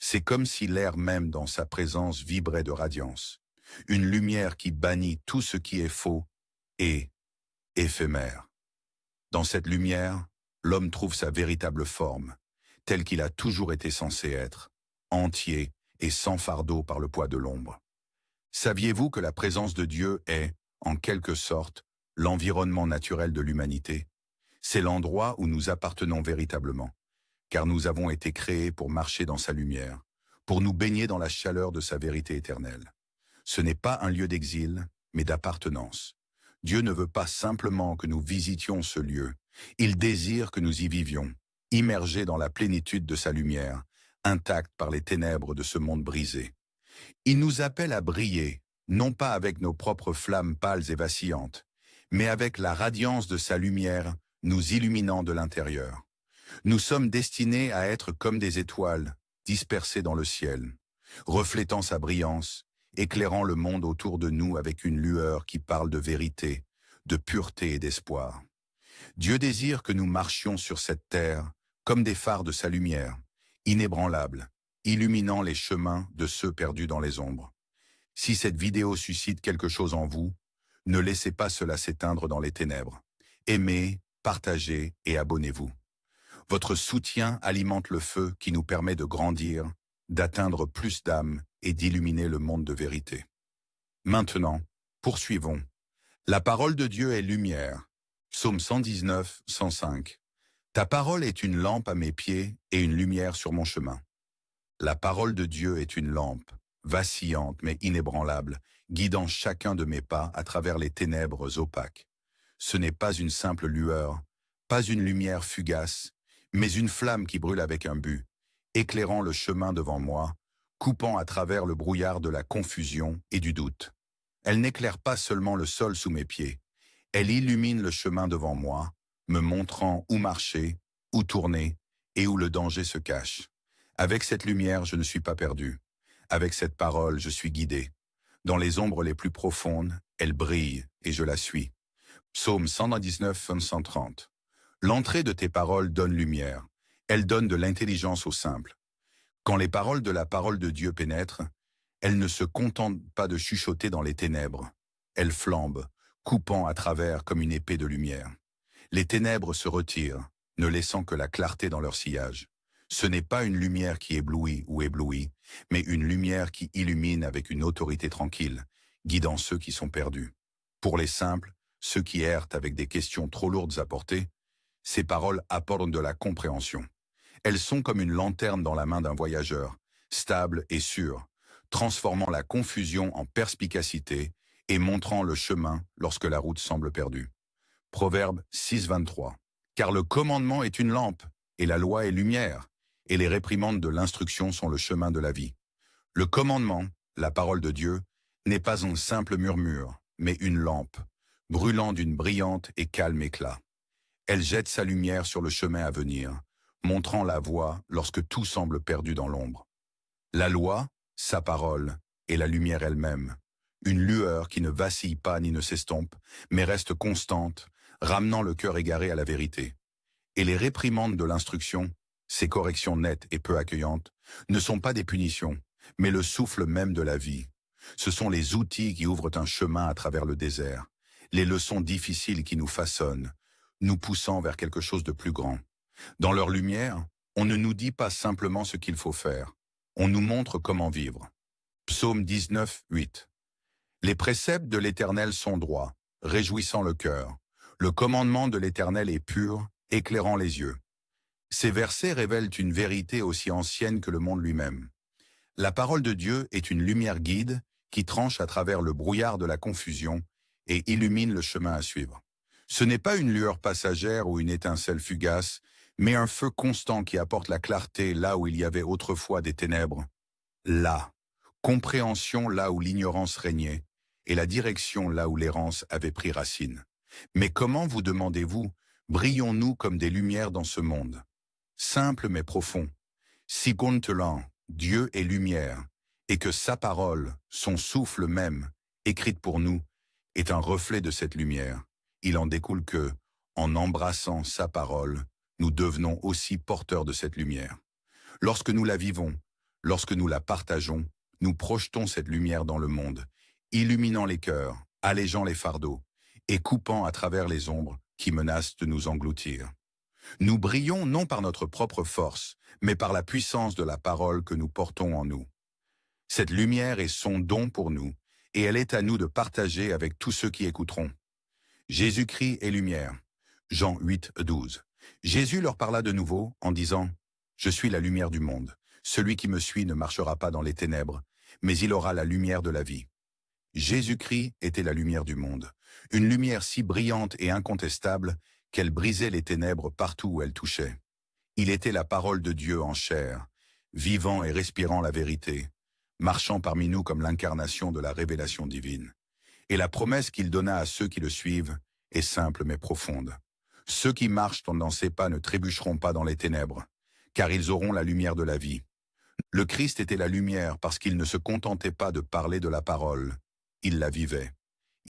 C'est comme si l'air même dans sa présence vibrait de radiance. Une lumière qui bannit tout ce qui est faux et éphémère. Dans cette lumière, l'homme trouve sa véritable forme, telle qu'il a toujours été censé être, entier et sans fardeau par le poids de l'ombre. Saviez-vous que la présence de Dieu est, en quelque sorte, l'environnement naturel de l'humanité? C'est l'endroit où nous appartenons véritablement, car nous avons été créés pour marcher dans sa lumière, pour nous baigner dans la chaleur de sa vérité éternelle. Ce n'est pas un lieu d'exil, mais d'appartenance. Dieu ne veut pas simplement que nous visitions ce lieu, il désire que nous y vivions, immergés dans la plénitude de sa lumière, intacts par les ténèbres de ce monde brisé. Il nous appelle à briller, non pas avec nos propres flammes pâles et vacillantes, mais avec la radiance de sa lumière nous illuminant de l'intérieur. Nous sommes destinés à être comme des étoiles, dispersées dans le ciel, reflétant sa brillance, éclairant le monde autour de nous avec une lueur qui parle de vérité, de pureté et d'espoir. Dieu désire que nous marchions sur cette terre comme des phares de sa lumière, inébranlables, illuminant les chemins de ceux perdus dans les ombres. Si cette vidéo suscite quelque chose en vous, ne laissez pas cela s'éteindre dans les ténèbres. Aimez, partagez et abonnez-vous. Votre soutien alimente le feu qui nous permet de grandir, d'atteindre plus d'âmes et d'illuminer le monde de vérité. Maintenant, poursuivons. La parole de Dieu est lumière. Psaume 119, 105. Ta parole est une lampe à mes pieds et une lumière sur mon chemin. La parole de Dieu est une lampe, vacillante mais inébranlable, guidant chacun de mes pas à travers les ténèbres opaques. Ce n'est pas une simple lueur, pas une lumière fugace, mais une flamme qui brûle avec un but, éclairant le chemin devant moi, coupant à travers le brouillard de la confusion et du doute. Elle n'éclaire pas seulement le sol sous mes pieds, elle illumine le chemin devant moi, me montrant où marcher, où tourner et où le danger se cache. Avec cette lumière, je ne suis pas perdu. Avec cette parole, je suis guidé. Dans les ombres les plus profondes, elle brille et je la suis. Psaume 119, 130. L'entrée de tes paroles donne lumière. Elle donne de l'intelligence aux simples. Quand les paroles de la parole de Dieu pénètrent, elles ne se contentent pas de chuchoter dans les ténèbres. Elles flambent, coupant à travers comme une épée de lumière. Les ténèbres se retirent, ne laissant que la clarté dans leur sillage. Ce n'est pas une lumière qui éblouit ou éblouit, mais une lumière qui illumine avec une autorité tranquille, guidant ceux qui sont perdus. Pour les simples, ceux qui errent avec des questions trop lourdes à porter, ces paroles apportent de la compréhension. Elles sont comme une lanterne dans la main d'un voyageur, stable et sûre, transformant la confusion en perspicacité et montrant le chemin lorsque la route semble perdue. Proverbe 6, 23. Car le commandement est une lampe, et la loi est lumière, et les réprimandes de l'instruction sont le chemin de la vie. Le commandement, la parole de Dieu, n'est pas un simple murmure, mais une lampe, brûlant d'une brillante et calme éclat. Elle jette sa lumière sur le chemin à venir, montrant la voie lorsque tout semble perdu dans l'ombre. La loi, sa parole, est la lumière elle-même, une lueur qui ne vacille pas ni ne s'estompe, mais reste constante, ramenant le cœur égaré à la vérité. Et les réprimandes de l'instruction, ces corrections nettes et peu accueillantes, ne sont pas des punitions, mais le souffle même de la vie. Ce sont les outils qui ouvrent un chemin à travers le désert, les leçons difficiles qui nous façonnent, nous poussant vers quelque chose de plus grand. Dans leur lumière, on ne nous dit pas simplement ce qu'il faut faire, on nous montre comment vivre. Psaume 19, 8. Les préceptes de l'Éternel sont droits, réjouissant le cœur. Le commandement de l'Éternel est pur, éclairant les yeux. Ces versets révèlent une vérité aussi ancienne que le monde lui-même. La parole de Dieu est une lumière guide qui tranche à travers le brouillard de la confusion et illumine le chemin à suivre. Ce n'est pas une lueur passagère ou une étincelle fugace, mais un feu constant qui apporte la clarté là où il y avait autrefois des ténèbres. Là, compréhension là où l'ignorance régnait, et la direction là où l'errance avait pris racine. Mais comment, vous demandez-vous, brillons-nous comme des lumières dans ce monde? Simple mais profond. Si Gontelan, Dieu est lumière, et que sa parole, son souffle même, écrite pour nous, est un reflet de cette lumière, il en découle que, en embrassant sa parole, nous devenons aussi porteurs de cette lumière. Lorsque nous la vivons, Lorsque nous la partageons, nous projetons cette lumière dans le monde, illuminant les cœurs, allégeant les fardeaux et coupant à travers les ombres qui menacent de nous engloutir. Nous brillons non par notre propre force, mais par la puissance de la parole que nous portons en nous. Cette lumière est son don pour nous, et elle est à nous de partager avec tous ceux qui écouteront. Jésus-Christ est lumière. Jean 8, 12. Jésus leur parla de nouveau en disant « Je suis la lumière du monde. Celui qui me suit ne marchera pas dans les ténèbres, mais il aura la lumière de la vie. » Jésus-Christ était la lumière du monde, une lumière si brillante et incontestable qu'elle brisait les ténèbres partout où elle touchait. Il était la parole de Dieu en chair, vivant et respirant la vérité, marchant parmi nous comme l'incarnation de la révélation divine. Et la promesse qu'il donna à ceux qui le suivent est simple mais profonde. Ceux qui marchent dans ses pas ne trébucheront pas dans les ténèbres, car ils auront la lumière de la vie. Le Christ était la lumière parce qu'il ne se contentait pas de parler de la parole, il la vivait.